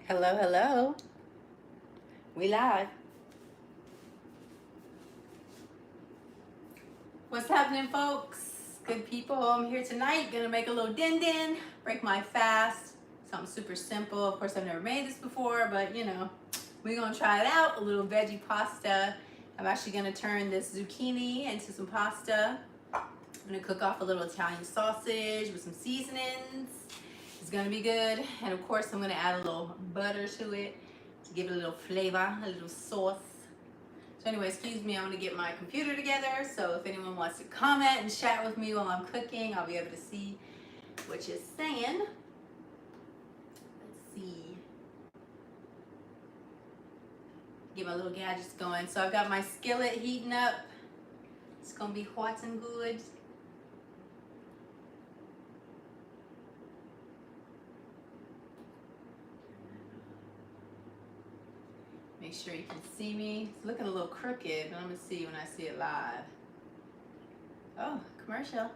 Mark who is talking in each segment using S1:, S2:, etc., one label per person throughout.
S1: Hello, hello. We live. What's happening, folks? Good people. I'm here tonight. Gonna make a little din, break my fast. Something super simple. Of course, I've never made this before, but we're gonna try it out. A little veggie pasta. I'm actually gonna turn this zucchini into some pasta. I'm gonna cook off a little Italian sausage with some seasonings. It's gonna be good. And of course, I'm gonna add a little butter to it to give it a little flavor, a little sauce. So anyway, excuse me, I'm gonna get my computer together. So if anyone wants to comment and chat with me while I'm cooking, I'll be able to see what you're saying. Let's see. Get my little gadgets going. So I've got my skillet heating up. It's gonna be hot and good. Make sure you can see me. It's looking a little crooked, but I'm gonna see when I see it live. Oh, commercial.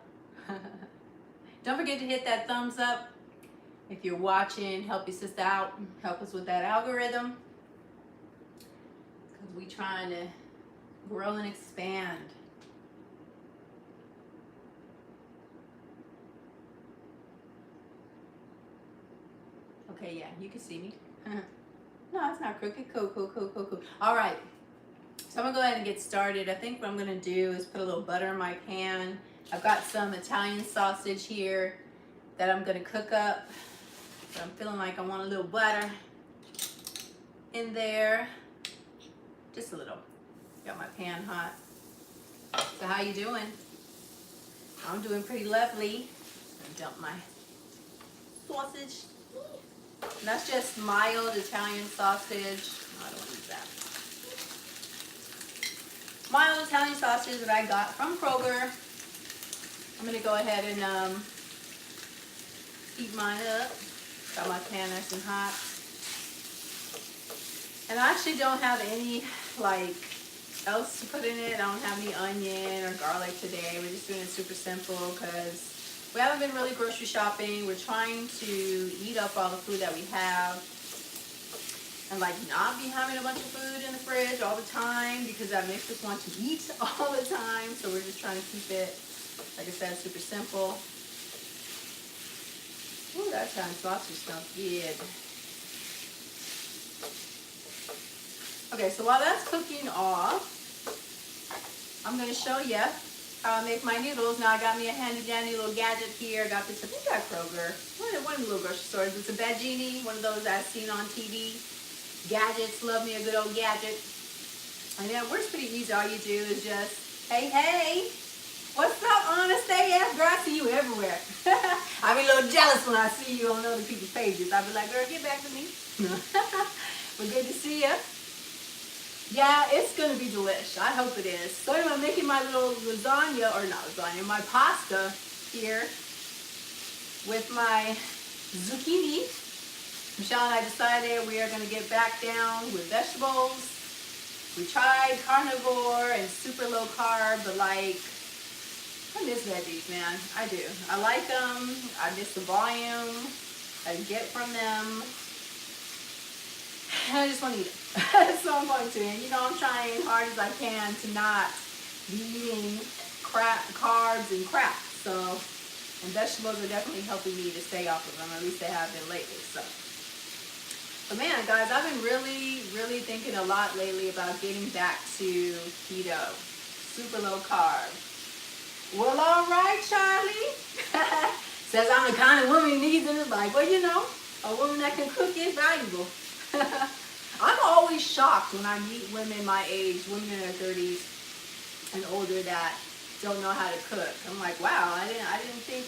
S1: Don't forget to hit that thumbs up. If you're watching, help your sister out. Help us with that algorithm. Because we trying to grow and expand. Okay, yeah, you can see me. No, it's not crooked. Cool. All right. So I'm gonna go ahead and get started. I think what I'm gonna do is put a little butter in my pan. I've got some Italian sausage here that I'm gonna cook up. So I'm feeling like I want a little butter in there. Just a little. Got my pan hot. So how you doing? I'm doing pretty lovely. I'm gonna dump my sausage. And that's just mild Italian sausage. No, I don't want to use that. Mild Italian sausage that I got from Kroger. I'm going to go ahead and heat mine up. Got my pan nice and hot. And I actually don't have any else to put in it. I don't have any onion or garlic today. We're just doing it super simple because we haven't been really grocery shopping. We're trying to eat up all the food that we have and not be having a bunch of food in the fridge all the time because that makes us want to eat all the time. So we're just trying to keep it, like I said, super simple. Ooh, that Italian sausage smells good. Okay, so while that's cooking off, I'm going to show you how I make my noodles. Now I got me a handy dandy little gadget here. I got this, I think at Kroger. One of the little grocery stores. It's a Veggie, one of those I've seen on TV. Gadgets, love me a good old gadget. And it works pretty easy. All you do is just, hey, what's up, honest AF? Girl, I see you everywhere. I be a little jealous when I see you on other people's pages. I be like, girl, get back to me. But good to see you. Yeah, it's going to be delish. I hope it is. So anyway, I'm making my little lasagna, or not lasagna, my pasta here with my zucchini. Michelle and I decided we are going to get back down with vegetables. We tried carnivore and super low carb, but I miss veggies, man. I do. I like them. I miss the volume I get from them. I just want to eat it. So I'm going to. And I'm trying hard as I can to not be eating carbs and crap. So, and vegetables are definitely helping me to stay off of them. At least they have been lately. So, but man, guys, I've been really thinking a lot lately about getting back to keto. Super low carb. Well, all right, Charlie. Says I'm the kind of woman who needs it. Like, well, a woman that can cook is valuable. I'm always shocked when I meet women my age, women in their 30s and older that don't know how to cook. I'm like, wow, I didn't think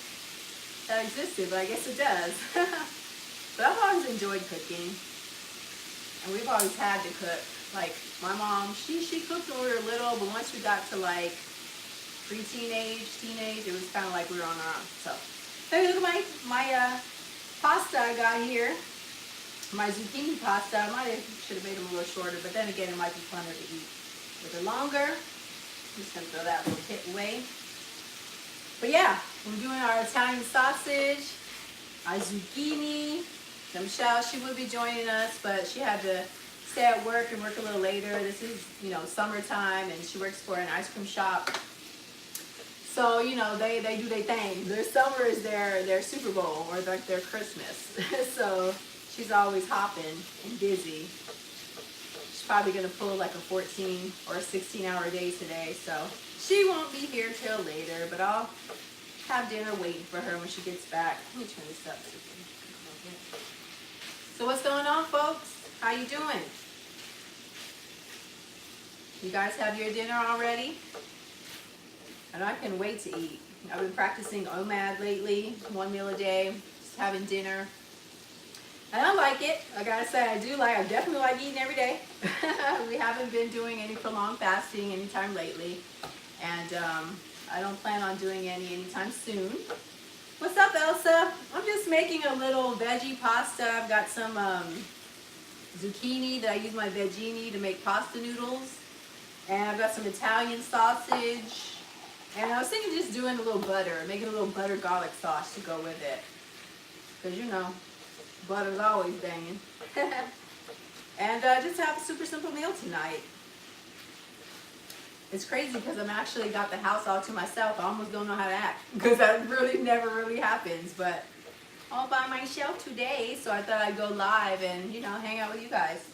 S1: that existed, but I guess it does. But I've always enjoyed cooking, and we've always had to cook. Like my mom, she cooked when we were little, but once we got to pre-teenage, teenage, it was kind of like we were on our own. So, hey, look at my pasta I got here. My zucchini pasta. I should have made them a little shorter, but then again, it might be funner to eat a bit longer. I'm just gonna throw that little tip away. But yeah, we're doing our Italian sausage, our zucchini, Now, Michelle, she would be joining us, but she had to stay at work and work a little later. This is, you know, summertime, and she works for an ice cream shop. So, you know, they do their thing. Their summer is their Super Bowl or like their Christmas. So she's always hopping and busy. She's probably going to pull like a 14 or a 16-hour day today. So she won't be here till later, but I'll have dinner waiting for her when she gets back. Let me turn this up. So what's going on, folks? How you doing? You guys have your dinner already? And I can wait to eat. I've been practicing OMAD lately, 1 meal a day, just having dinner. And I like it. I gotta say, I definitely like eating every day. We haven't been doing any prolonged fasting anytime lately. And I don't plan on doing any anytime soon. What's up, Elsa? I'm just making a little veggie pasta. I've got some zucchini that I use my Veggie to make pasta noodles. And I've got some Italian sausage. And I was thinking just doing a little butter, making a little butter garlic sauce to go with it. Because, you know, butter's always banging. And just have a super simple meal tonight. It's crazy because I'm actually got the house all to myself. I almost don't know how to act. Because that really never really happens. But all by myself today. So I thought I'd go live and, you know, hang out with you guys.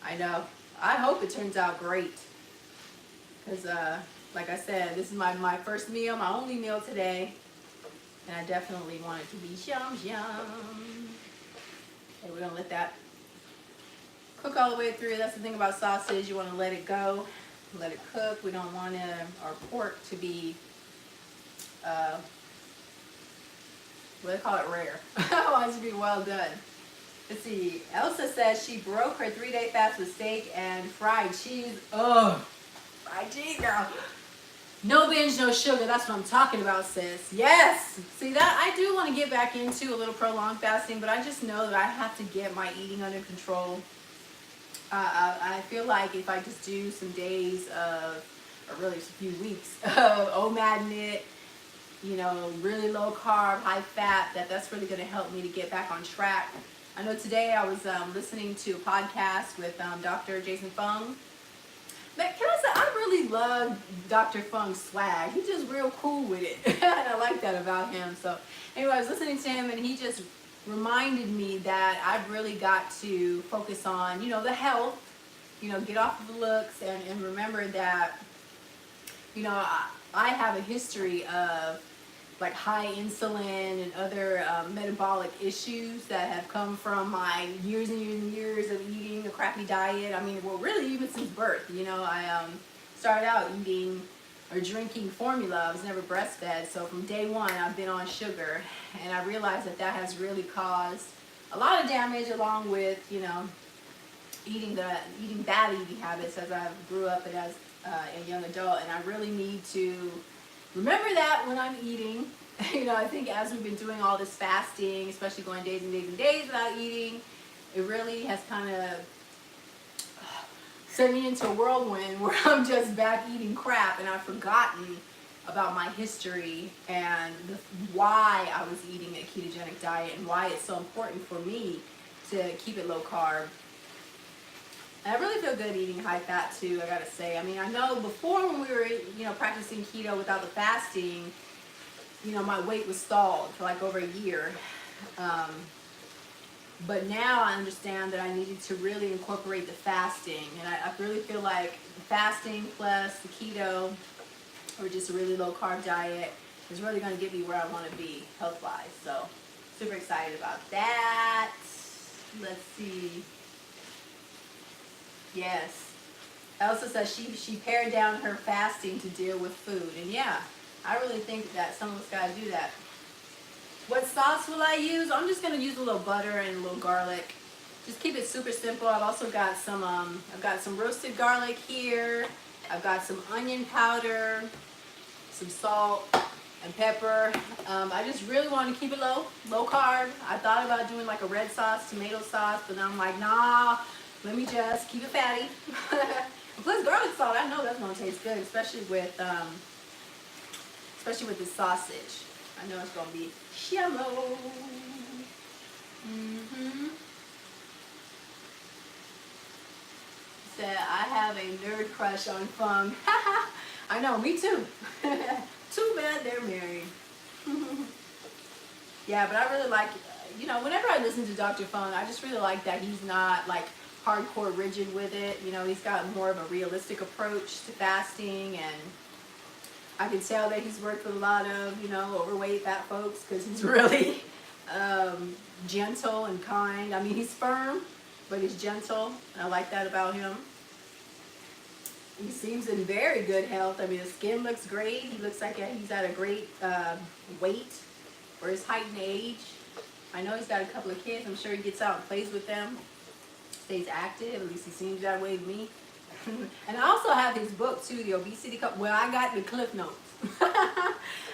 S1: I know. I hope it turns out great. Because, like I said, this is my first meal, my only meal today. And I definitely want it to be yum, yum. Okay, we're going to let that cook all the way through. That's the thing about sausage. You want to let it go, let it cook. We don't want our pork to be, what do they call it, rare. I want it to be well done. Let's see. Elsa says she broke her 3-day fast with steak and fried cheese. Ugh. Fried cheese, girl. No binge, no sugar. That's what I'm talking about, sis. Yes. See, that I do want to get back into a little prolonged fasting, but I just know that I have to get my eating under control. I feel like if I just do some days of, or really just a few weeks of OMAD it, you know, really low carb, high fat, that's really going to help me to get back on track. I know today I was listening to a podcast with Dr. Jason Fung. But can I say, I really love Dr. Fung's swag. He's just real cool with it. And I like that about him. So anyway, I was listening to him and he just reminded me that I've really got to focus on, you know, the health, you know, get off of the looks and remember that, you know, I have a history of like high insulin and other metabolic issues that have come from my years and years and years of eating a crappy diet. I mean, well, really even since birth, you know, I started out eating or drinking formula. I was never breastfed. So from day one, I've been on sugar. And I realized that has really caused a lot of damage along with, you know, eating bad eating habits as I grew up and as a young adult. And I really need to remember that when I'm eating. You know, I think as we've been doing all this fasting, especially going days and days and days without eating, it really has kind of sent me into a whirlwind where I'm just back eating crap and I've forgotten about my history and why I was eating a ketogenic diet and why it's so important for me to keep it low carb. And I really feel good eating high fat too, I gotta say. I mean, I know before when we were, you know, practicing keto without the fasting, you know, my weight was stalled for like over a year. But now I understand that I needed to really incorporate the fasting. And I really feel like the fasting plus the keto or just a really low carb diet is really going to get me where I want to be health-wise. So super excited about that. Let's see. Yes. Elsa says she pared down her fasting to deal with food. And yeah, I really think that some of us got to do that. What sauce will I use? I'm just going to use a little butter and a little garlic. Just keep it super simple. I've also got some roasted garlic here. I've got some onion powder, some salt and pepper. I just really want to keep it low carb. I thought about doing like a red sauce, tomato sauce, but then I'm like, nah, let me just keep it fatty. Plus garlic salt, I know that's going to taste good, especially with this sausage. I know it's going to be shallow. Mm-hmm. Said, I have a nerd crush on Fung. I know, me too. Too bad they're married. Yeah, but I really like, whenever I listen to Dr. Fung, I just really like that he's not like hardcore rigid with it. He's got more of a realistic approach to fasting, and I can tell that he's worked with a lot of, overweight fat folks because he's really gentle and kind. I mean, he's firm, but he's gentle. I like that about him. He seems in very good health. I mean, his skin looks great. He looks like he's at a great weight for his height and age. I know he's got a couple of kids. I'm sure he gets out and plays with them. Stays active. At least he seems that way to me. And I also have his book too, The Obesity Cup. Well, I got the Cliff Notes.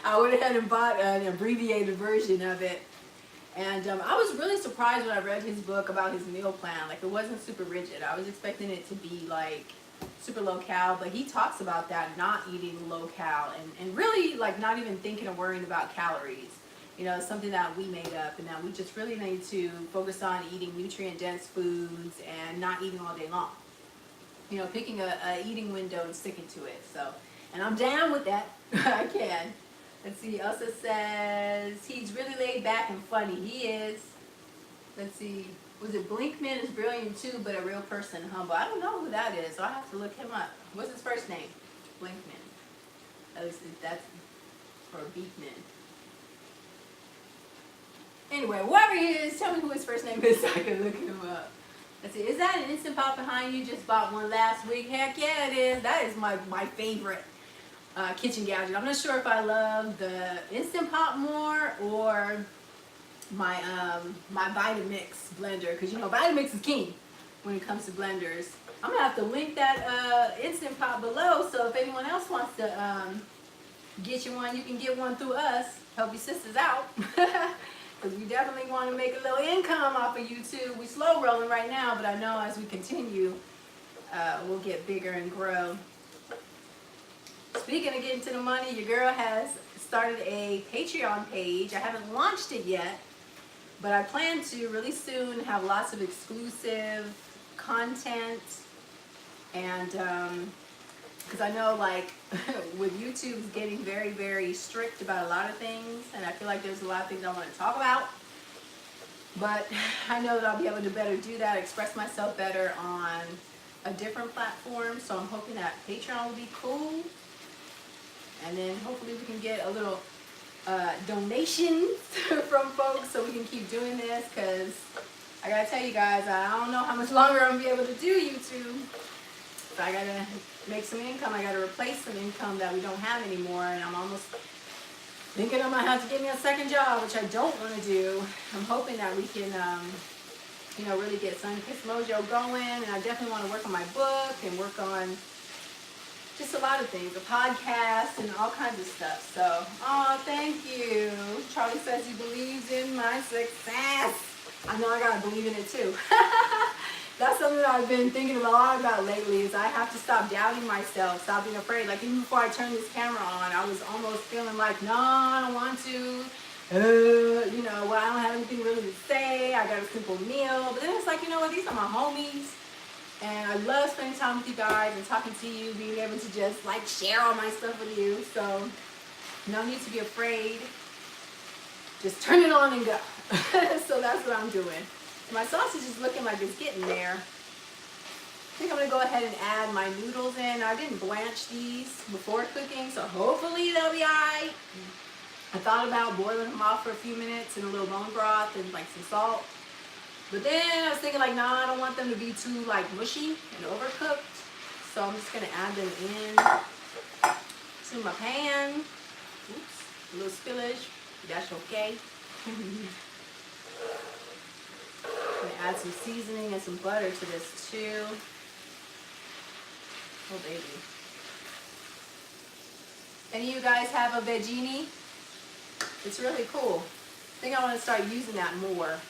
S1: I went ahead and bought an abbreviated version of it. And I was really surprised when I read his book about his meal plan. Like, it wasn't super rigid. I was expecting it to be like super low cal, but he talks about that, not eating low cal, and really like not even thinking or worrying about calories. It's something that we made up, and that we just really need to focus on eating nutrient dense foods and not eating all day long. Picking a eating window and sticking to it. So, and I'm down with that. I can. Let's see. Elsa says he's really laid back and funny. He is. Let's see. Was it Blinkman is brilliant too, but a real person, humble? I don't know who that is, so I have to look him up. What's his first name? Blinkman. At least that's or Beekman. Anyway, whoever he is, tell me who his first name is so I can look him up. Let's see. Is that an Instant Pot behind you? Just bought one last week. Heck yeah, it is. That is my favorite kitchen gadget. I'm not sure if I love the Instant Pot more or my Vitamix blender, because Vitamix is king when it comes to blenders. I'm gonna have to link that Instant Pot below, so if anyone else wants to get you one, you can get one through us. Help your sisters out, because we definitely want to make a little income off of YouTube. We slow rolling right now, but I know as we continue, we'll get bigger and grow. Speaking of getting to the money, your girl has started a Patreon page. I haven't launched it yet, but I plan to really soon have lots of exclusive content, and because I know like with YouTube is getting very, very strict about a lot of things, and I feel like there's a lot of things I want to talk about, but I know that I'll be able to better do that, express myself better on a different platform. So I'm hoping that Patreon will be cool, and then hopefully we can get a little donations from folks so we can keep doing this, because I gotta tell you guys, I don't know how much longer I'm gonna be able to do YouTube. So I gotta make some income. I gotta replace some income that we don't have anymore, and I'm almost thinking I might have to get me a second job, which I don't want to do. I'm hoping that we can really get Sunkissed Mojo going, and I definitely want to work on my book and work on just a lot of things, a podcast and all kinds of stuff. So, oh, thank you. Charlie says he believes in my success. I know I gotta believe in it too. That's something that I've been thinking a lot about lately, is I have to stop doubting myself, stop being afraid. Like, even before I turned this camera on, I was almost feeling like, no, I don't want to. Well, I don't have anything really to say. I got a simple meal. But then it's like, these are my homies. And I love spending time with you guys and talking to you, being able to just like share all my stuff with you. So no need to be afraid. Just turn it on and go. So that's what I'm doing. My sausage is looking like it's getting there. I think I'm going to go ahead and add my noodles in. I didn't blanch these before cooking, so hopefully they'll be alright. I thought about boiling them off for a few minutes in a little bone broth and like some salt. But then I was thinking like, no, I don't want them to be too like mushy and overcooked. So I'm just going to add them in to my pan. Oops, a little spillage. That's okay. I'm going to add some seasoning and some butter to this too. Oh baby. Any of you guys have a Veggie? It's really cool. I think I want to start using that more.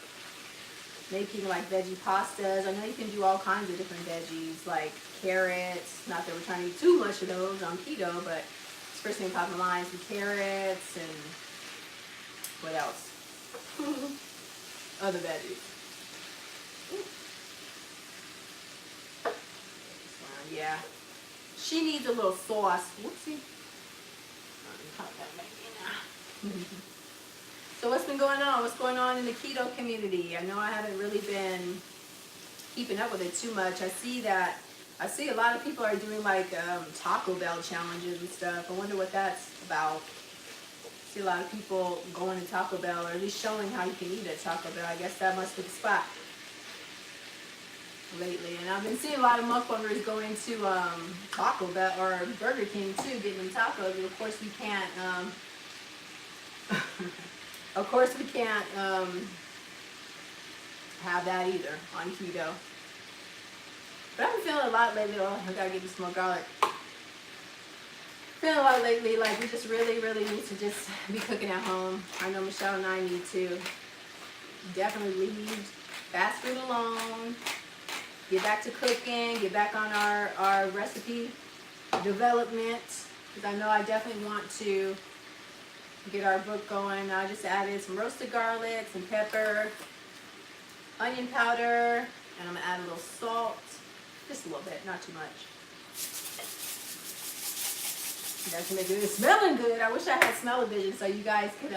S1: Making like veggie pastas. I know you can do all kinds of different veggies, like carrots. Not that we're trying to eat too much of those on keto, but it's first thing popping in my mind is carrots and what else? other veggies. Yeah. She needs a little sauce. Whoopsie. So what's been going on? What's going on in the keto community? I know I haven't really been keeping up with it too much. I see a lot of people are doing like Taco Bell challenges and stuff. I wonder what that's about. I see a lot of people going to Taco Bell, or at least showing how you can eat at Taco Bell. I guess that must be the spot lately. And I've been seeing a lot of mukbangers going to Taco Bell or Burger King too, getting them tacos. And of course we can't of course we can't have that either on keto. But I've been feeling a lot lately. Oh, I gotta give you some more garlic. Feeling a lot lately like we just really need to just be cooking at home. I know Michelle and I need to definitely leave fast food alone. Get back to cooking, get back on our recipe development, because I know I definitely want to get our book going. I just added some roasted garlic, some pepper, onion powder, and I'm gonna add a little salt, just a little bit, not too much. That's make it. It's smelling good. I wish I had smell-o-vision so you guys could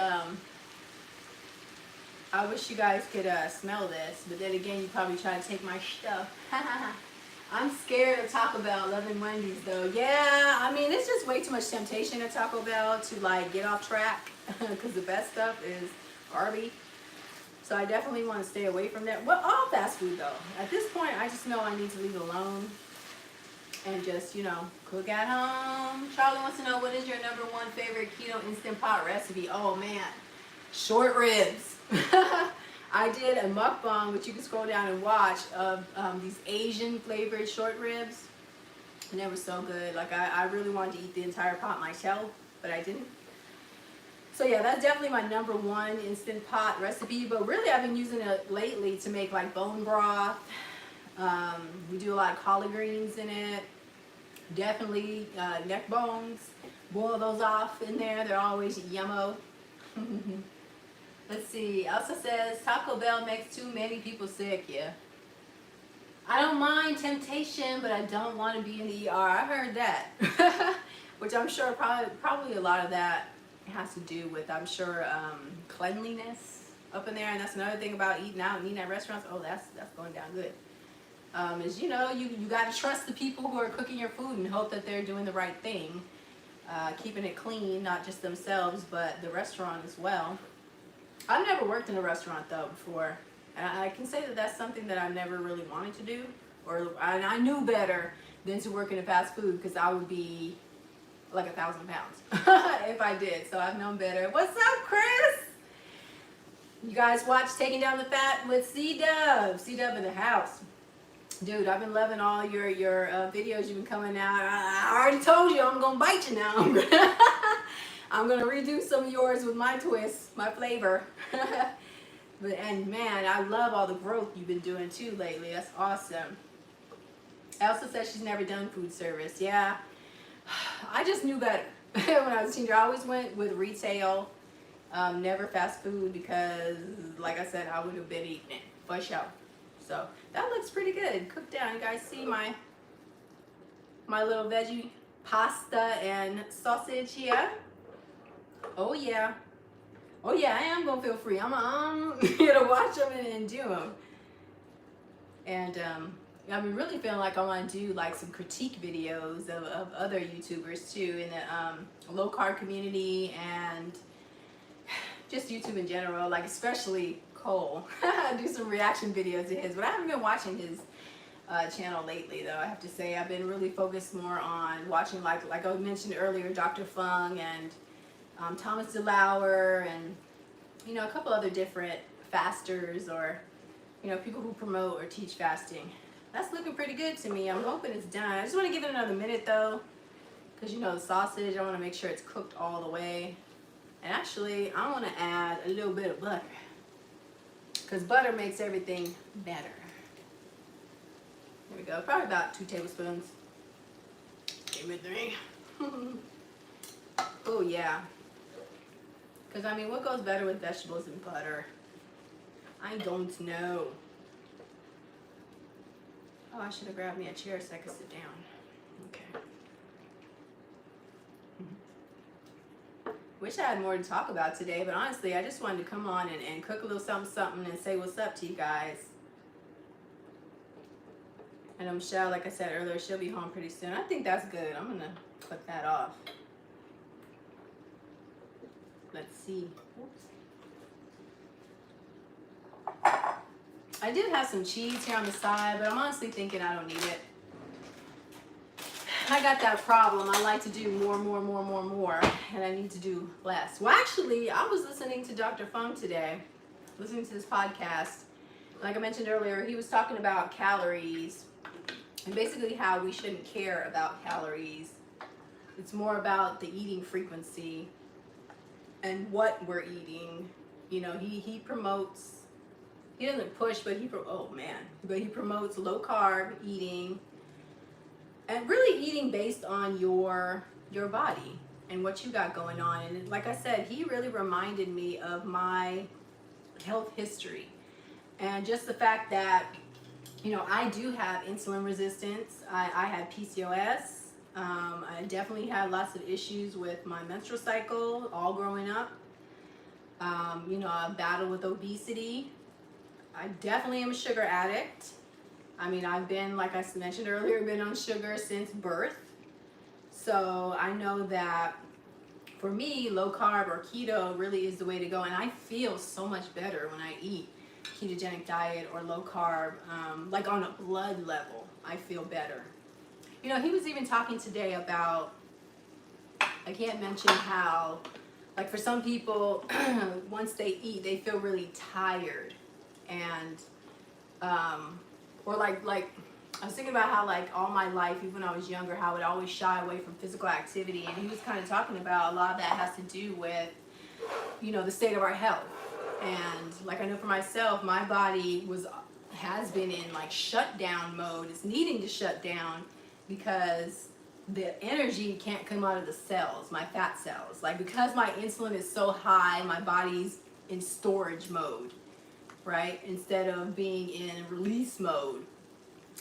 S1: I wish you guys could smell this, but then again, you probably try to take my stuff. I'm scared of Taco Bell, loving Wendy's though. Yeah, I mean, it's just way too much temptation at Taco Bell to like get off track, because the best stuff is garbage. So I definitely want to stay away from that. Well, all fast food though. At this point, I just know I need to leave it alone and just, you know, cook at home. Charlie wants to know, what is your #1 favorite keto Instant Pot recipe? Oh man, short ribs. I did a mukbang, which you can scroll down and watch, of these Asian flavored short ribs, and they were so good. Like I really wanted to eat the entire pot myself, but I didn't. So yeah, that's definitely my #1 Instant Pot recipe. But really, I've been using it lately to make like bone broth. We do a lot of collard greens in it. Definitely neck bones. Boil those off in there. They're always yummo. Let's see. Elsa says Taco Bell makes too many people sick. Yeah. I don't mind temptation, but I don't want to be in the ER. I heard that. Which I'm sure probably a lot of that has to do with, I'm sure, cleanliness up in there. And that's another thing about eating out and eating at restaurants. Oh, that's going down good. Is, you know, you got to trust the people who are cooking your food and hope that they're doing the right thing. Keeping it clean, not just themselves, but the restaurant as well. I've never worked in a restaurant though before, and I can say that that's something that I never really wanted to do, and I knew better than to work in a fast food, because I would be like 1,000 pounds if I did. So I've known better. What's up, Chris? You guys watch Taking Down the Fat with C-Dub. C-Dub in the house. Dude, I've been loving all your videos you've been coming out. I already told you I'm gonna bite you now. I'm gonna redo some of yours with my twist, my flavor. And man, I love all the growth you've been doing too lately. That's awesome. Elsa says she's never done food service. Yeah, I just knew better when I was a teenager. I always went with retail, never fast food, because like I said, I would have been eating it for sure. So that looks pretty good. Cooked down. You guys see my little veggie pasta and sausage here? Oh yeah. Oh yeah, I am gonna feel free. I'm here to watch them and do them. And I've been really feeling like I want to do like some critique videos of other YouTubers too, in the low carb community and just YouTube in general, like especially Cole. Do some reaction videos to his, but I haven't been watching his channel lately though. I have to say I've been really focused more on watching like I mentioned earlier, Dr. Fung and Thomas DeLauer, and you know, a couple other different fasters, or you know, people who promote or teach fasting. That's looking pretty good to me. I'm hoping it's done. I just want to give it another minute though, because you know, the sausage, I want to make sure it's cooked all the way. And actually I want to add a little bit of butter, because butter makes everything better. There we go. Probably about 2 tablespoons. Give me 3. Oh yeah. Because I mean, what goes better with vegetables and butter? I don't know. Oh, I should have grabbed me a chair so I could sit down. Okay. Wish I had more to talk about today, but honestly, I just wanted to come on and cook a little something and say what's up to you guys. And Michelle, like I said earlier, she'll be home pretty soon. I think that's good. I'm gonna clip that off. Let's see. Oops. I did have some cheese here on the side, but I'm honestly thinking I don't need it. I got that problem. I like to do more, and I need to do less. Well, actually, I was listening to Dr. Fung today, listening to this podcast. Like I mentioned earlier, he was talking about calories and basically how we shouldn't care about calories. It's more about the eating frequency and what we're eating. You know, he promotes, he doesn't push, but he promotes low carb eating and really eating based on your body and what you got going on. And like I said, he really reminded me of my health history and just the fact that, you know, I do have insulin resistance. I had PCOS. I definitely had lots of issues with my menstrual cycle all growing up. You know, I battled with obesity. I definitely am a sugar addict. I mean, I've been, like I mentioned earlier, been on sugar since birth. So I know that for me, low carb or keto really is the way to go. And I feel so much better when I eat ketogenic diet or low carb, like on a blood level, I feel better. You know, he was even talking today about, like he had mentioned how, like for some people, once they eat, they feel really tired. And, or like I was thinking about how like all my life, even when I was younger, how I would always shy away from physical activity. And he was kind of talking about a lot of that has to do with, you know, the state of our health. And like I know for myself, my body has been in like shutdown mode. It's needing to shut down because the energy can't come out of the cells, my fat cells. Like because my insulin is so high, my body's in storage mode, right? Instead of being in release mode.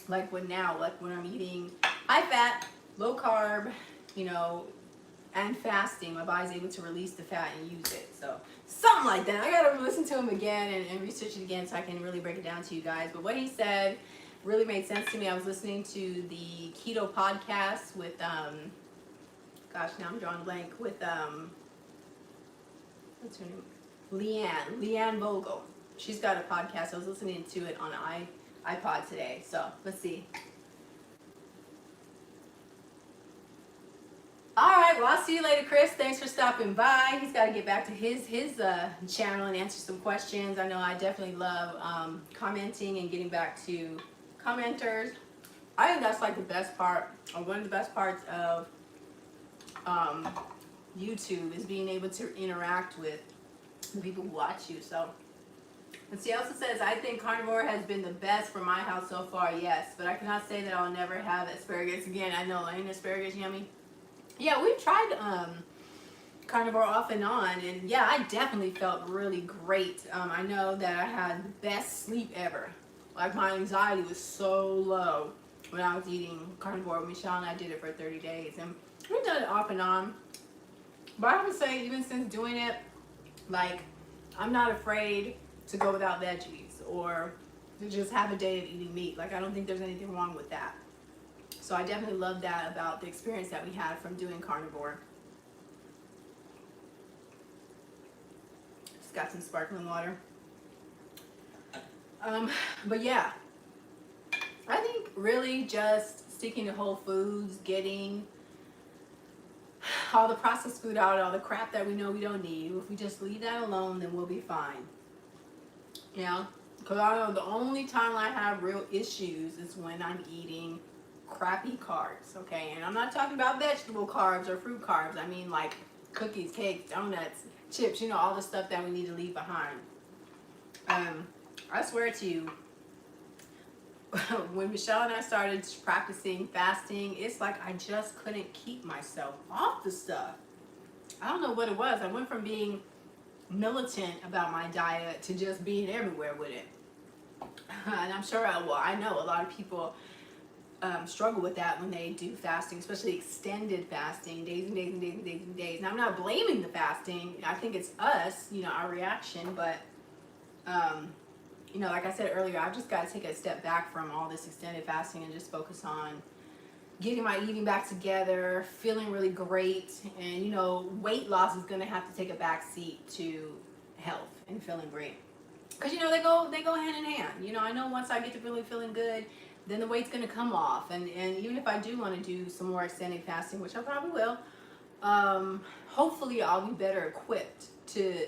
S1: Like when I'm eating high fat, low carb, you know, and fasting, my body's able to release the fat and use it. So something like that. I gotta listen to him again and research it again so I can really break it down to you guys. But what he said really made sense to me. I was listening to the keto podcast with gosh, now I'm drawing a blank, with what's her name? Leanne Vogel. She's got a podcast. I was listening to it on iPod today. So let's see. All right, well, I'll see you later, Chris. Thanks for stopping by. He's got to get back to his channel and answer some questions. I know I definitely love commenting and getting back to commenters. I think that's like the best part, or one of the best parts of YouTube is being able to interact with the people who watch you. So, let's see. He also says, I think carnivore has been the best for my health so far. Yes, but I cannot say that I'll never have asparagus again. I know, ain't asparagus yummy? Yeah, we've tried carnivore off and on, and yeah, I definitely felt really great. I know that I had the best sleep ever. Like my anxiety was so low when I was eating carnivore. Michelle and I did it for 30 days, and we've done it off and on. But I would say even since doing it, like I'm not afraid to go without veggies or to just have a day of eating meat. Like I don't think there's anything wrong with that. So I definitely love that about the experience that we had from doing carnivore. Just got some sparkling water. But yeah, I think really just sticking to whole foods, getting all the processed food out, all the crap that we know we don't need. If we just leave that alone, then we'll be fine. You know, because I know the only time I have real issues is when I'm eating crappy carbs, okay? And I'm not talking about vegetable carbs or fruit carbs. I mean like cookies, cakes, donuts, chips, you know, all the stuff that we need to leave behind. I swear to you, when Michelle and I started practicing fasting, it's like I just couldn't keep myself off the stuff. I don't know what it was. I went from being militant about my diet to just being everywhere with it. And I'm sure, I know a lot of people struggle with that when they do fasting, especially extended fasting, days and days and days and days and days. Now, I'm not blaming the fasting. I think it's us, our reaction. But, like I said earlier, I've just got to take a step back from all this extended fasting and just focus on getting my eating back together, feeling really great. And, weight loss is going to have to take a back seat to health and feeling great. Because, they go hand in hand. I know once I get to really feeling good, then the weight's going to come off. And even if I do want to do some more extended fasting, which I probably will, hopefully I'll be better equipped to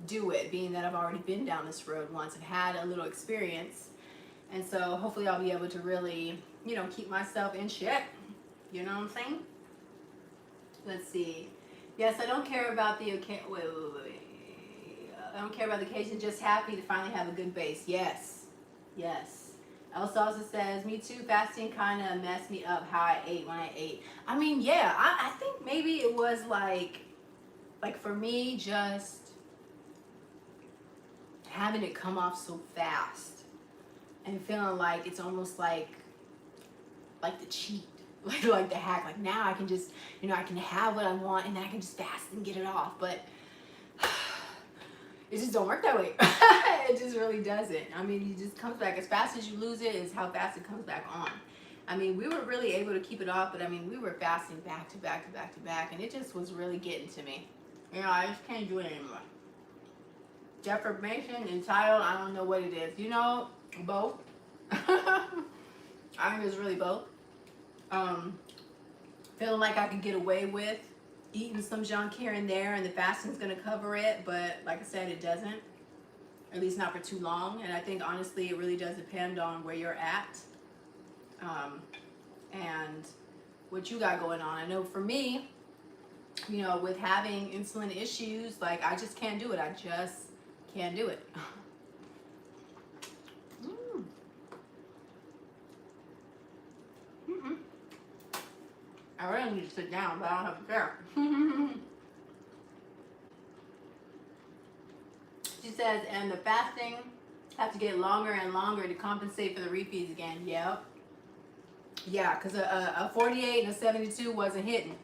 S1: do it, being that I've already been down this road once and had a little experience. And so hopefully I'll be able to really, keep myself in check. You know what I'm saying? Let's see. Yes, I don't care about the occasion. Wait. I don't care about the occasion, just happy to finally have a good base. Yes. Elsa also says, me too, fasting kind of messed me up how I ate when I ate. I mean, yeah, I think maybe it was like for me, just having it come off so fast and feeling like it's almost like the cheat, like the hack. Like now I can just, I can have what I want and then I can just fast and get it off. But it just don't work that way. It just really doesn't. I mean, it just comes back as fast as you lose it is how fast it comes back on. I mean, we were really able to keep it off, but I mean, we were fasting back to back to back to back, and it just was really getting to me. I just can't do it anymore. Deprivation, entitled, I don't know what it is. Both. I think it's really both. Feeling like I could get away with eating some junk here and there, and the fasting's going to cover it, but like I said, it doesn't, at least not for too long. And I think honestly it really does depend on where you're at and what you got going on. I know for me, with having insulin issues, like I just can't do it. I just can't do it. I really need to sit down, but I don't have a chair. She says, and the fasting have to get longer and longer to compensate for the refeeds again. Yep. Yeah, because a 48 and a 72 wasn't hitting,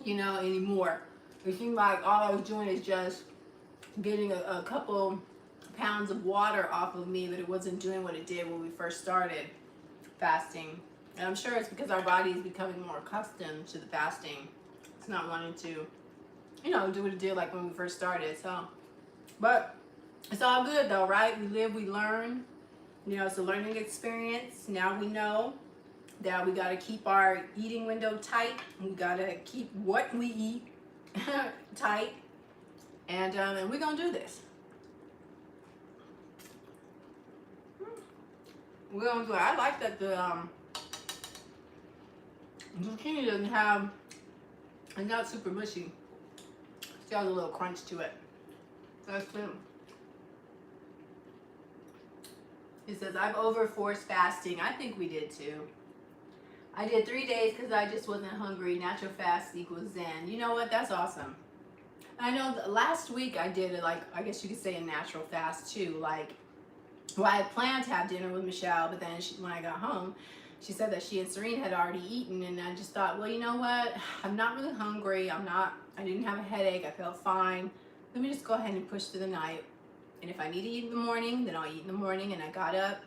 S1: anymore. It seemed like all I was doing is just getting a couple pounds of water off of me, but it wasn't doing what it did when we first started fasting. And I'm sure it's because our body is becoming more accustomed to the fasting. It's not wanting to, do what it did like when we first started. So, but it's all good though, right? We live, we learn. It's a learning experience. Now we know that we got to keep our eating window tight. We got to keep what we eat tight. And we're going to do this. We're going to do it. I like that the zucchini doesn't have, it's not super mushy. It still has a little crunch to it. That's good. It says, I've overforced fasting. I think we did too. I did 3 days because I just wasn't hungry. Natural fast equals Zen. You know what? That's awesome. I know last week I did I guess you could say a natural fast too. I had planned to have dinner with Michelle, but then when I got home, she said that she and Serene had already eaten, and I just thought, well, you know what? I'm not really hungry. I didn't have a headache. I felt fine. Let me just go ahead and push through the night. And if I need to eat in the morning, then I'll eat in the morning. And I got up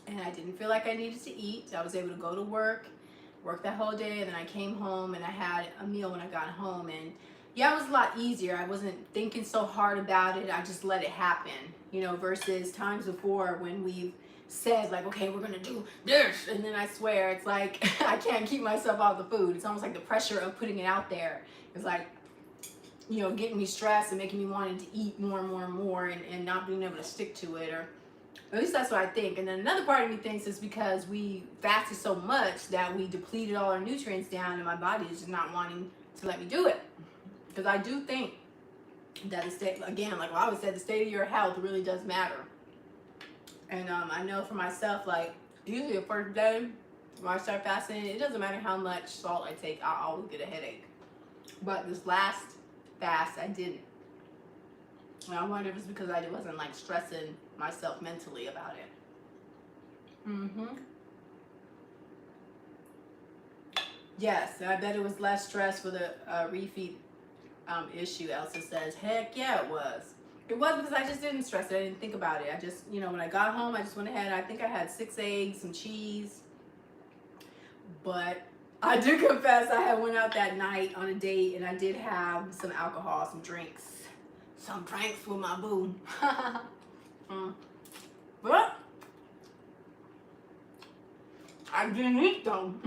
S1: and I didn't feel like I needed to eat. I was able to go to work that whole day, and then I came home and I had a meal when I got home. And yeah, it was a lot easier. I wasn't thinking so hard about it. I just let it happen, versus times before when we've said okay, we're gonna do this, and then I swear it's like I can't keep myself off the food. It's almost like the pressure of putting it out there is getting me stressed and making me wanting to eat more and more and more, and not being able to stick to it, or at least that's what I think. And then another part of me thinks it's because we fasted so much that we depleted all our nutrients down, and my body is just not wanting to let me do it. Because I do think that the state, again, like I always said, the state of your health really does matter. And I know for myself, usually the first day when I start fasting, it doesn't matter how much salt I take, I'll always get a headache. But this last fast, I didn't. And I wonder if it's because I wasn't like stressing myself mentally about it. Yes, I bet it was less stress for the refeed issue. Elsa says, heck yeah, it was. It was because I just didn't stress it. I didn't think about it. I just, you know, when I got home, I just went ahead. I think I had 6 eggs, some cheese. But I do confess I had went out that night on a date and I did have some alcohol, some drinks. Some drinks with my boo. But I didn't eat them.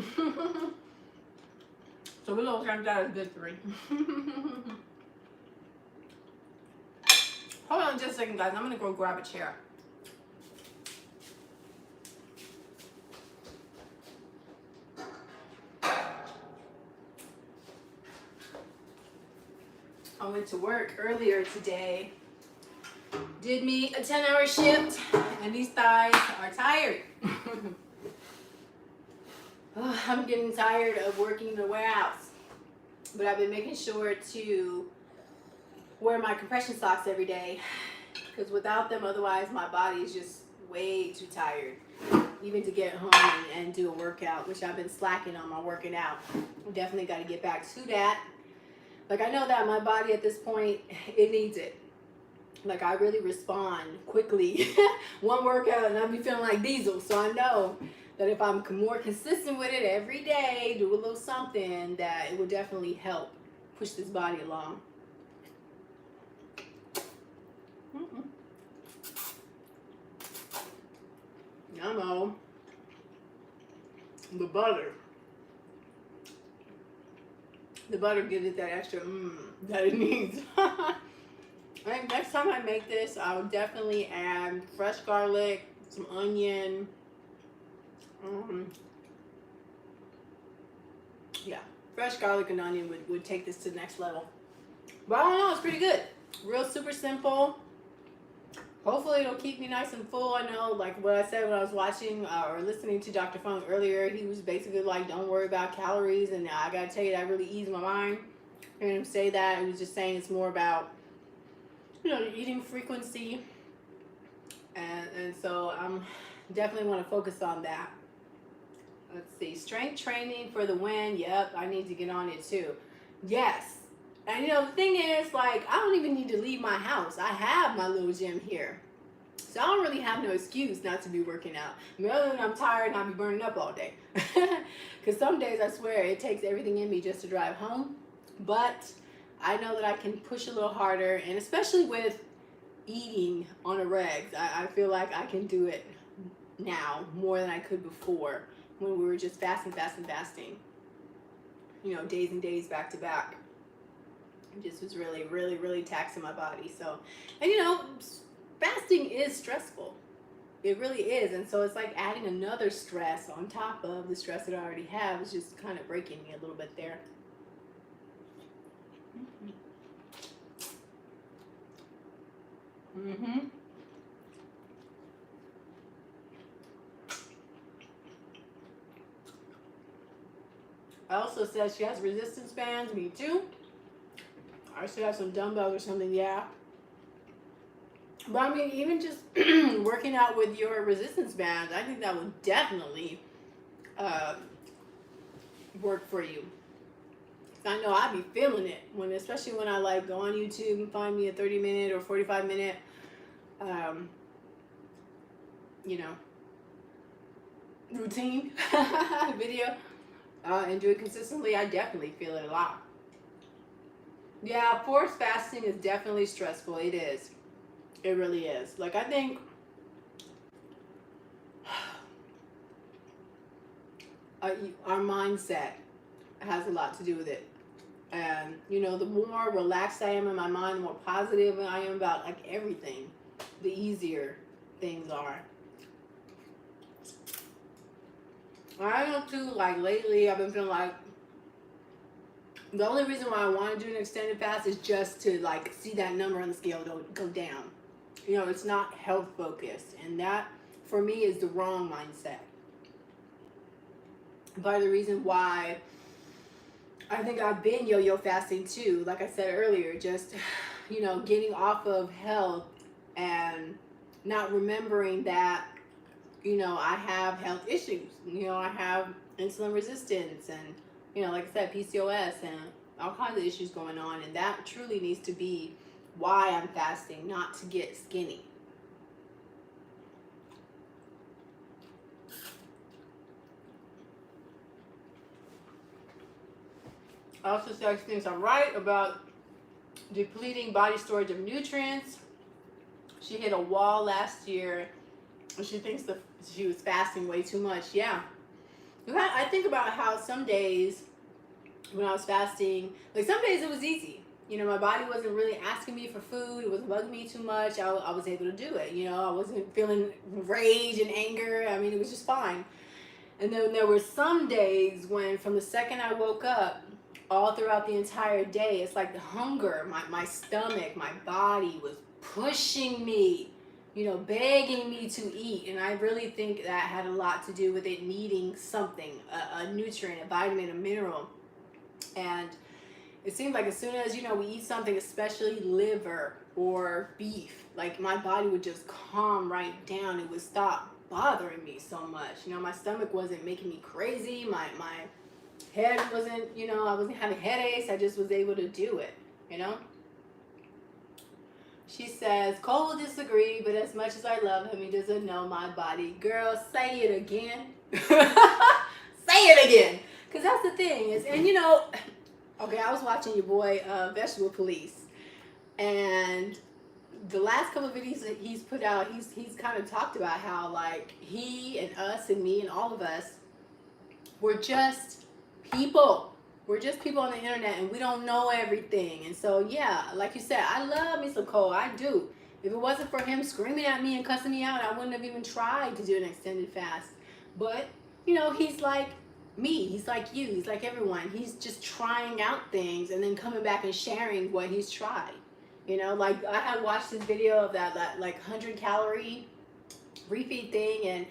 S1: So we're gonna count that as victory. Hold on just a second, guys. I'm gonna go grab a chair. I went to work earlier today. Did me a 10-hour shift, and these thighs are tired. Oh, I'm getting tired of working in the warehouse, but I've been making sure to wear my compression socks every day, because without them, otherwise my body is just way too tired, even to get home and do a workout, which I've been slacking on my working out. Definitely got to get back to that. Like, I know that my body at this point, it needs it. Like, I really respond quickly. One workout and I'll be feeling like diesel. So I know that if I'm more consistent with it every day, do a little something, that it will definitely help push this body along. Yummo. The butter. The butter gives it that extra that it needs. I think next time I make this, I'll definitely add fresh garlic, some onion. Yeah, fresh garlic and onion would take this to the next level. But I don't know, it's pretty good. Real super simple. Hopefully it'll keep me nice and full. I know, like what I said when I was watching or listening to Dr. Funk earlier, he was basically like, don't worry about calories. And I gotta tell you, that really eased my mind. Hearing him say that, he was just saying it's more about, you know, the eating frequency. And so I'm definitely want to focus on that. Let's see, strength training for the win. Yep, I need to get on it too. Yes. And you know, the thing is, like, I don't even need to leave my house. I have my little gym here. So I don't really have no excuse not to be working out. I mean, other than I'm tired and I'll be burning up all day. Because some days, I swear, it takes everything in me just to drive home. But I know that I can push a little harder, and especially with eating on a regs, I feel like I can do it now more than I could before, when we were just fasting. You know, days and days back to back. It just was really taxing my body. So, and you know, fasting is stressful. It really is. And so it's like adding another stress on top of the stress that I already have. It's just kind of breaking me a little bit there. Also says she has resistance bands. Me too. I should have some dumbbells or something, yeah. But I mean, even just working out with your resistance bands, I think that would definitely work for you. I know I'd be feeling it, especially when I like go on YouTube and find me a 30-minute or 45-minute, you know, routine video, and do it consistently. I definitely feel it a lot. Yeah, forced fasting is definitely stressful. It is. It really is. Like, I think our mindset has a lot to do with it. And, you know, the more relaxed I am in my mind, the more positive I am about, like, everything, the easier things are. I know, too, like, lately I've been feeling like the only reason why I want to do an extended fast is just to, like, see that number on the scale go down. You know, it's not health focused. And that, for me, is the wrong mindset. Part of the reason why I think I've been yo-yo fasting too, like I said earlier, just getting off of health and not remembering that, I have health issues. I have insulin resistance and, like I said, PCOS and all kinds of issues going on. And that truly needs to be why I'm fasting, not to get skinny. I also said she thinks I'm right about depleting body storage of nutrients. She hit a wall last year, and she thinks that she was fasting way too much. Yeah. I think about how some days when I was fasting, like some days it was easy. My body wasn't really asking me for food. It wasn't bugging me too much. I was able to do it. I wasn't feeling rage and anger. I mean, it was just fine. And then there were some days when from the second I woke up, all throughout the entire day, it's like the hunger, my stomach, my body was pushing me, begging me to eat. And I really think that had a lot to do with it needing something, a nutrient, a vitamin, a mineral. And it seemed like as soon as, we eat something, especially liver or beef, like my body would just calm right down. It would stop bothering me so much. My stomach wasn't making me crazy. My head wasn't, I wasn't having headaches. I just was able to do it, She says, Cole will disagree, but as much as I love him, he doesn't know my body. Girl, say it again. Say it again. Because that's the thing is, and okay, I was watching your boy, Vegetable Police, and the last couple of videos that he's put out, he's kind of talked about how, like, he and us and me and all of us, we're just people. We're just people on the internet, and we don't know everything. And so, yeah, like you said, I love me some Cole. I do. If it wasn't for him screaming at me and cussing me out, I wouldn't have even tried to do an extended fast. But, he's like me. He's like you. He's like everyone. He's just trying out things and then coming back and sharing what he's tried. Like I had watched this video of that like 100-calorie refeed thing, and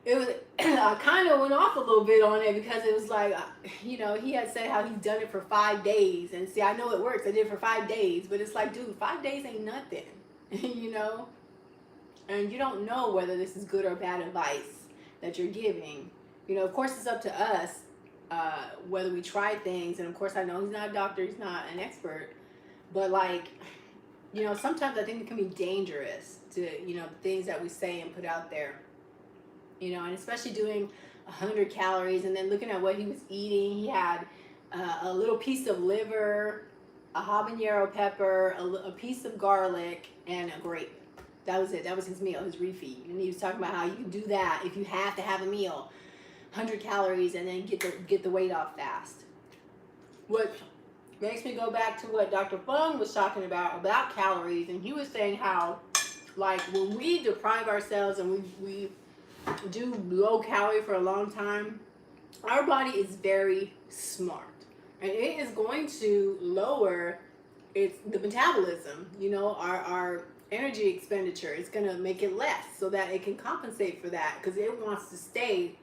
S1: it was I kind of went off a little bit on it because it was like, he had said how he's done it for 5 days, and see, I know it works. I did it for 5 days, but it's like, dude, 5 days ain't nothing, and you don't know whether this is good or bad advice that you're giving. Of course, it's up to us whether we try things, and of course, I know he's not a doctor, he's not an expert, but like, sometimes I think it can be dangerous to, the things that we say and put out there, and especially doing 100 calories and then looking at what he was eating. He had a little piece of liver, a habanero pepper, a piece of garlic, and a grape. That was it. That was his meal, his refeed. And he was talking about how you can do that if you have to have a meal, 100 calories, and then get the weight off fast. What makes me go back to what Dr. Fung was talking about calories, and he was saying how, like, when we deprive ourselves and we do low calorie for a long time, our body is very smart, and it is going to lower the metabolism, our energy expenditure. It's going to make it less so that it can compensate for that, because it wants to stay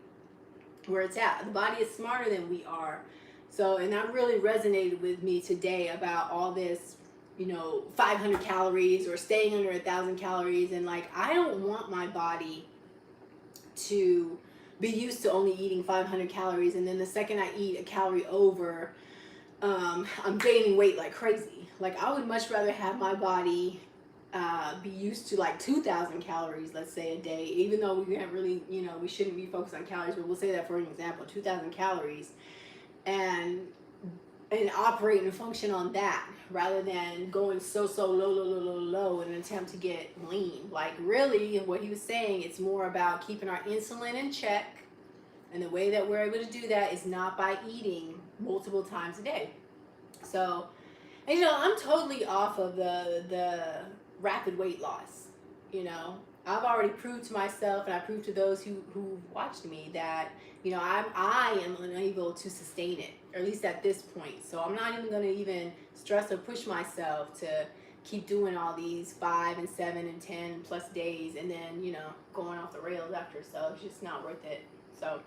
S1: where it's at. The body is smarter than we are. So, and that really resonated with me today about all this, 500 calories or staying under 1,000 calories. And like, I don't want my body to be used to only eating 500 calories. And then the second I eat a calorie over, I'm gaining weight like crazy. Like, I would much rather have my body be used to like 2,000 calories, let's say, a day, even though we can't really, we shouldn't be focused on calories, but we'll say that for an example, 2,000 calories. And operate and function on that rather than going so low in an attempt to get lean. Like, really, what he was saying, it's more about keeping our insulin in check, and the way that we're able to do that is not by eating multiple times a day. So, and I'm totally off of the rapid weight loss. I've already proved to myself, and I proved to those who watched me, that I am unable to sustain it, or at least at this point. So I'm not even going to even stress or push myself to keep doing all these 5 and 7 and 10 plus days, and then going off the rails after. So it's just not worth it. So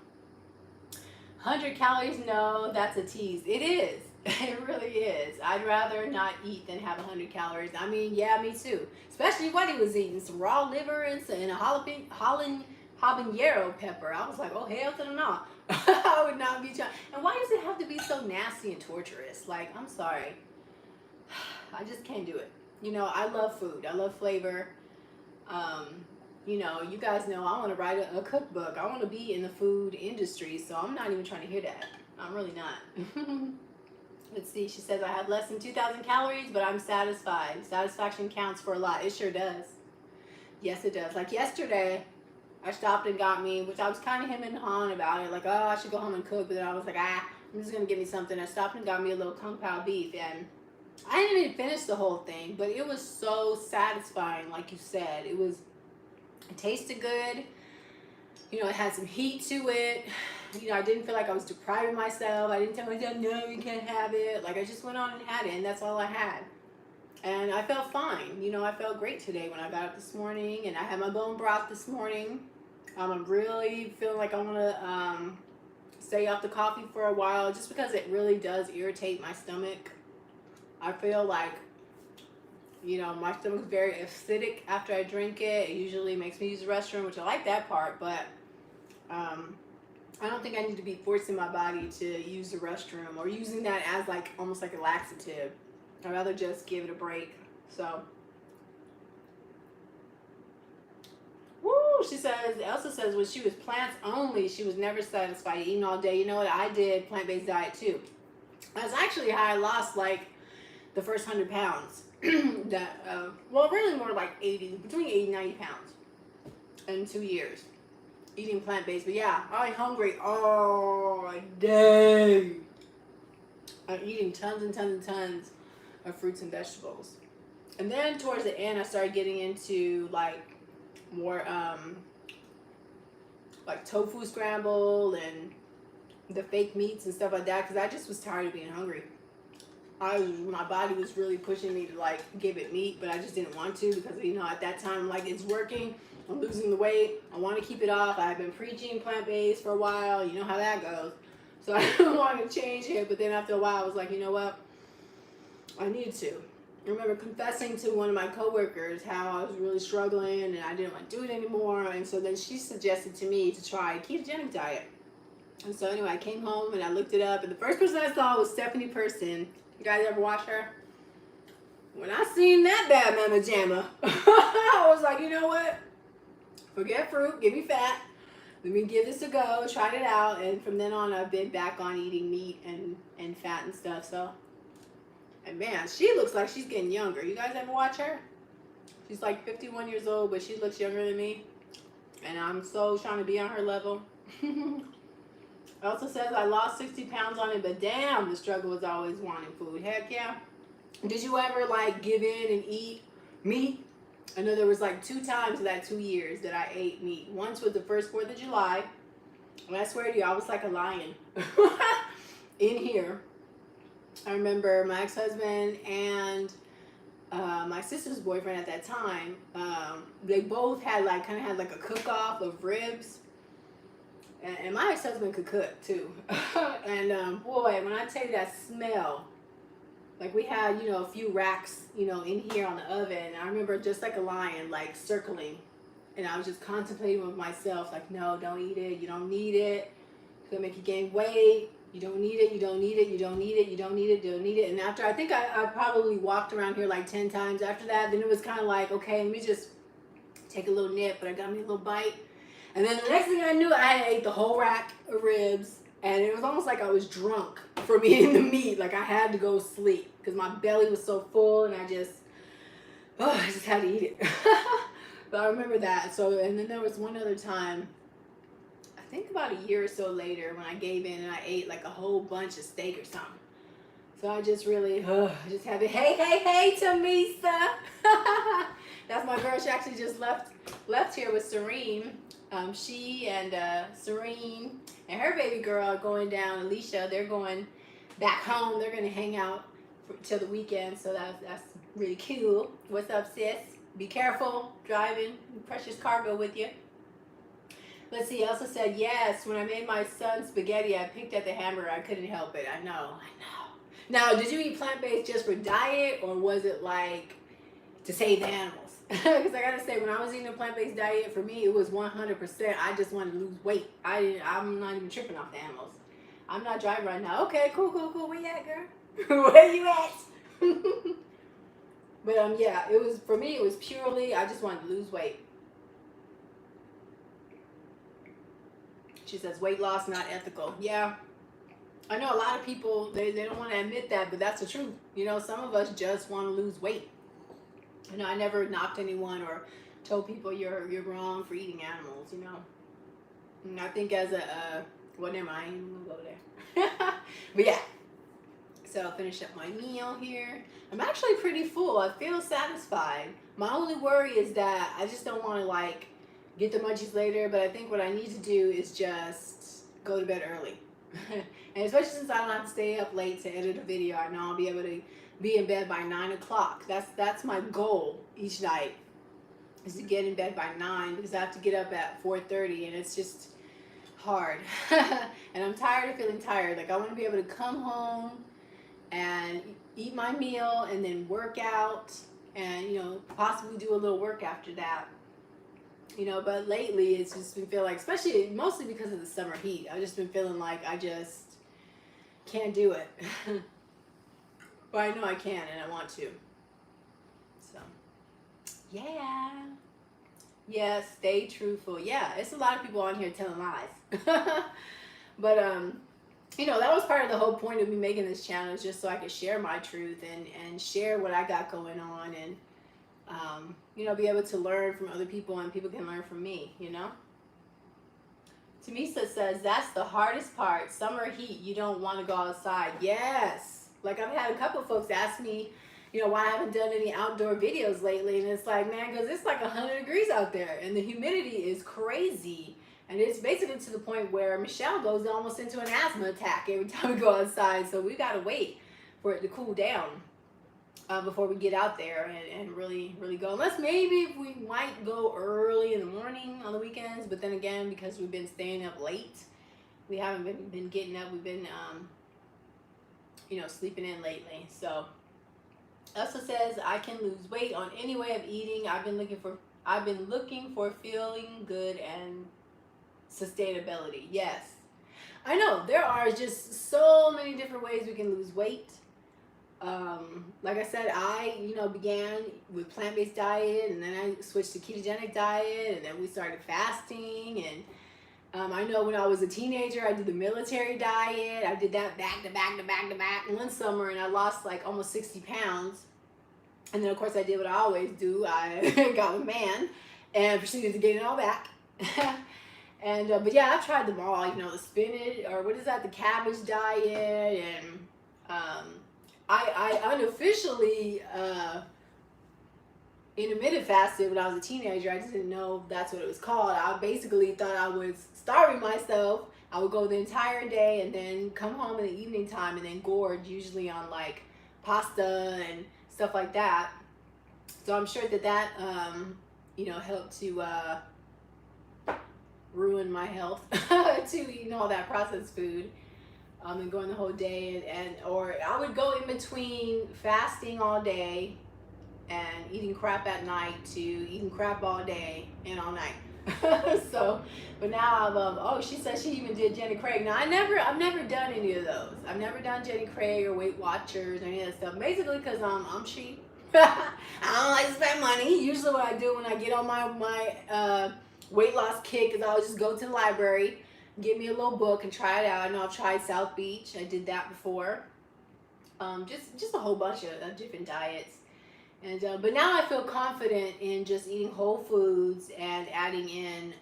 S1: 100 calories, no, that's a tease. It is. It really is. I'd rather not eat than have 100 calories. I mean, yeah, me too. Especially what he was eating, some raw liver and a habanero pepper. I was like, oh, hell to the no. I would not be trying. And why does it have to be so nasty and torturous? Like, I'm sorry. I just can't do it. You know, I love food. I love flavor. Um, you know, you guys know I want to write a cookbook. I want to be in the food industry, so I'm not even trying to hear that. I'm really not. Let's see. She says I had less than 2,000 calories, but I'm satisfied. Satisfaction counts for a lot. It sure does. Yes, it does. Like yesterday, I stopped and got me, which I was kind of him and Han about it. Like, oh, I should go home and cook. But then I was like, I'm just going to get me something. I stopped and got me a little kung pao beef. And I didn't even finish the whole thing, but it was so satisfying, like you said. It tasted good. You know, it had some heat to it. You know, I didn't feel like I was depriving myself. I didn't tell myself, no, you can't have it. Like, I just went on and had it, and that's all I had. And I felt fine. You know, I felt great today when I got up this morning, and I had my bone broth this morning. I'm really feeling like I want to stay off the coffee for a while, just because it really does irritate my stomach. I feel like, you know, my stomach's very acidic after I drink it. It usually makes me use the restroom, which I like that part, but I don't think I need to be forcing my body to use the restroom or using that as like almost like a laxative. I'd rather just give it a break. So, woo, she says, Elsa says when she was plants only, she was never satisfied eating all day. You know what? I did plant-based diet too. That's actually how I lost like the first 100 pounds. Well, really more like 80, between 80 and 90 pounds in 2 years. Eating plant-based, but yeah, I'm hungry all day. I'm eating tons and tons and tons of fruits and vegetables. And then towards the end, I started getting into like more like tofu scramble and the fake meats and stuff like that, because I just was tired of being hungry. My body was really pushing me to like give it meat, but I just didn't want to, because you know at that time like it's working. I'm losing the weight. I want to keep it off. I've been preaching plant-based for a while. You know how that goes. So I didn't want to change it. But then after a while, I was like, you know what? I need to. I remember confessing to one of my coworkers how I was really struggling and I didn't want to do it anymore. And so then she suggested to me to try a ketogenic diet. And so anyway, I came home and I looked it up. And the first person I saw was Stephanie Person. You guys ever watch her? When I seen that bad mama jamma, I was like, you know what? Forget fruit, give me fat. Let me give this a go, tried it out, and from then on I've been back on eating meat and fat and stuff. So, and man, she looks like she's getting younger. You guys ever watch her? She's like 51 years old, but she looks younger than me. And I'm so trying to be on her level. It also says I lost 60 pounds on it, but damn, the struggle was always wanting food. Heck yeah. Did you ever like give in and eat meat? I know there was like 2 times in that 2 years that I ate meat. Once was the first 4th of July. And I swear to you, I was like a lion in here. I remember my ex-husband and my sister's boyfriend at that time, they both had like, kind of had like a cook-off of ribs. And my ex-husband could cook too. And boy, when I tell you that smell, like we had, you know, a few racks, you know, in here on the oven. I remember just like a lion, like circling. And I was just contemplating with myself, like, no, don't eat it. You don't need it. It's going to make you gain weight. You don't need it. You don't need it. You don't need it. You don't need it. You don't need it. And after, I think I probably walked around here like 10 times after that. Then it was kind of like, okay, let me just take a little nip. But I got me a little bite. And then the next thing I knew, I ate the whole rack of ribs. And it was almost like I was drunk from eating the meat. Like I had to go sleep because my belly was so full and I just had to eat it. But I remember that. So, and then there was one other time, I think about a year or so later, when I gave in and I ate like a whole bunch of steak or something. So I just really, just had to, hey, Tamisa. That's my girl. She actually just left here with Serene. She and Serene and her baby girl are going down. Alicia, they're going back home. They're going to hang out till the weekend. So that's really cool. What's up, sis? Be careful driving. Precious cargo with you. Let's see. Elsa said, yes, when I made my son spaghetti, I picked at the hamburger. I couldn't help it. I know. Now, did you eat plant-based just for diet, or was it like to save the animals? Because I gotta say, when I was eating a plant-based diet, for me it was 100%. I just wanted to lose weight. I'm not even tripping off the animals. I'm not driving right now. Okay, cool. Where you at, girl? Where you at? But yeah, it was, for me, it was purely, I just wanted to lose weight. She says weight loss not ethical. Yeah, I know a lot of people, they don't want to admit that, but that's the truth. You know, some of us just want to lose weight. You know, I never knocked anyone or told people you're wrong for eating animals, you know. And I think as a well, never mind, I'm gonna go there. But yeah, so I'll finish up my meal here. I'm actually pretty full. I feel satisfied. My only worry is that I just don't want to like get the munchies later, but I think what I need to do is just go to bed early. And especially since I don't have to stay up late to edit a video, I know I'll be able to be in bed by 9 o'clock. That's my goal each night, is to get in bed by 9, because I have to get up at 4:30, and it's just hard. And I'm tired of feeling tired. Like, I want to be able to come home and eat my meal and then work out, and, you know, possibly do a little work after that. You know, but lately it's just been feeling like, especially mostly because of the summer heat, I've just been feeling like I just can't do it. But I know I can, and I want to. So, yeah. Yeah, stay truthful. Yeah, it's a lot of people on here telling lies. But, you know, that was part of the whole point of me making this channel, is just so I could share my truth and share what I got going on, and, you know, be able to learn from other people, and people can learn from me, you know? Tamisa says, that's the hardest part. Summer heat, you don't want to go outside. Yes. Like, I've had a couple of folks ask me, you know, why I haven't done any outdoor videos lately. And it's like, man, because it's like 100 degrees out there, and the humidity is crazy. And it's basically to the point where Michelle goes almost into an asthma attack every time we go outside. So we got to wait for it to cool down before we get out there and really go. Unless maybe we might go early in the morning on the weekends. But then again, because we've been staying up late, we haven't been getting up. We've been, you know, sleeping in lately. So Elsa says, I can lose weight on any way of eating. I've been looking for feeling good and sustainability. Yes, I know there are just so many different ways we can lose weight. Like I said, I, you know, began with plant-based diet, and then I switched to ketogenic diet, and then we started fasting. And I know when I was a teenager, I did the military diet. I did that back to back one summer, and I lost like almost 60 pounds. And then, of course, I did what I always do. I got with man and proceeded to gain it all back. And but yeah, I've tried them all. You know, the spinach, or what is that? The cabbage diet, and I unofficially intermittent fasted when I was a teenager. I just didn't know that's what it was called. I basically thought I was starving myself. I would go the entire day and then come home in the evening time and then gorge, usually on like pasta and stuff like that. So I'm sure that you know, helped to ruin my health to eating all that processed food. And going the whole day, or I would go in between fasting all day and eating crap at night to eating crap all day and all night. So, but now I've oh, she said she even did Jenny Craig. Now I've never done any of those. I've never done Jenny Craig or Weight Watchers or any of that stuff. Basically because I'm cheap. I don't like to spend money. Usually what I do when I get on my weight loss kick is I'll just go to the library, get me a little book and try it out. I know I've tried South Beach. I did that before. Just a whole bunch of different diets. And but now I feel confident in just eating whole foods and adding in,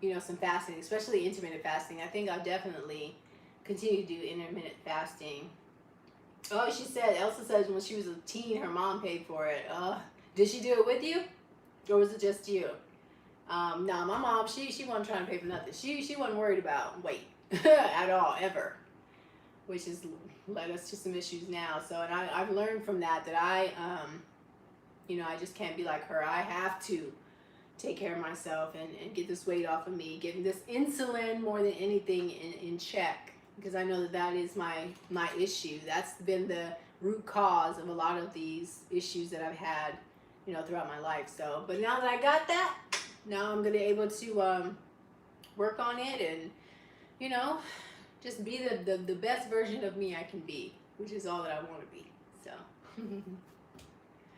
S1: you know, some fasting, especially intermittent fasting. I think I'll definitely continue to do intermittent fasting. Oh, she said, Elsa says when she was a teen, her mom paid for it. Did she do it with you? Or was it just you? No, my mom, she wasn't trying to pay for nothing. She wasn't worried about weight at all, ever. Which has led us to some issues now. So, and I've learned from that I, you know, I just can't be like her. I have to take care of myself and get this weight off of me, getting this insulin more than anything in check. because I know that that is my issue. That's been the root cause of a lot of these issues that I've had, you know, throughout my life. So, but now that I got that, now I'm gonna be able to work on it and, you know, just be the best version of me I can be, which is all that I want to be. So.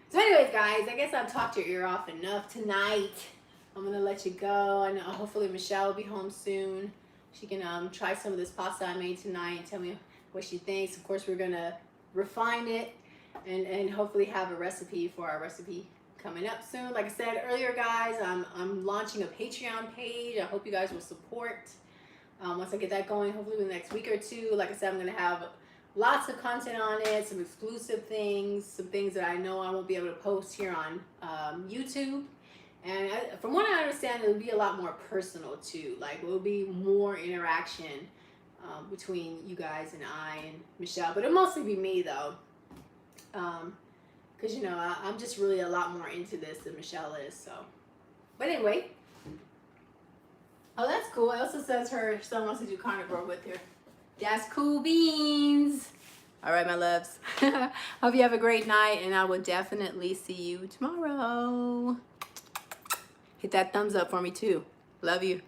S1: So anyways, guys, I guess I've talked your ear off enough tonight. I'm gonna let you go. I know hopefully Michelle will be home soon. She can try some of this pasta I made tonight and tell me what she thinks. Of course, we're gonna refine it and hopefully have a recipe for our recipe coming up soon. Like I said earlier, guys, I'm launching a Patreon page. I hope you guys will support. Once I get that going, hopefully in the next week or two. Like I said, I'm gonna have lots of content on it, some exclusive things, some things that I know I won't be able to post here on YouTube. And from what I understand, it'll be a lot more personal too. Like, it will be more interaction between you guys and I and Michelle. But it'll mostly be me though. Because, you know, I'm just really a lot more into this than Michelle is. So, but anyway. Oh, that's cool. Elsa says her son wants to do carnivore with her. That's cool beans. All right, my loves. Hope you have a great night, and I will definitely see you tomorrow. Hit that thumbs up for me, too. Love you.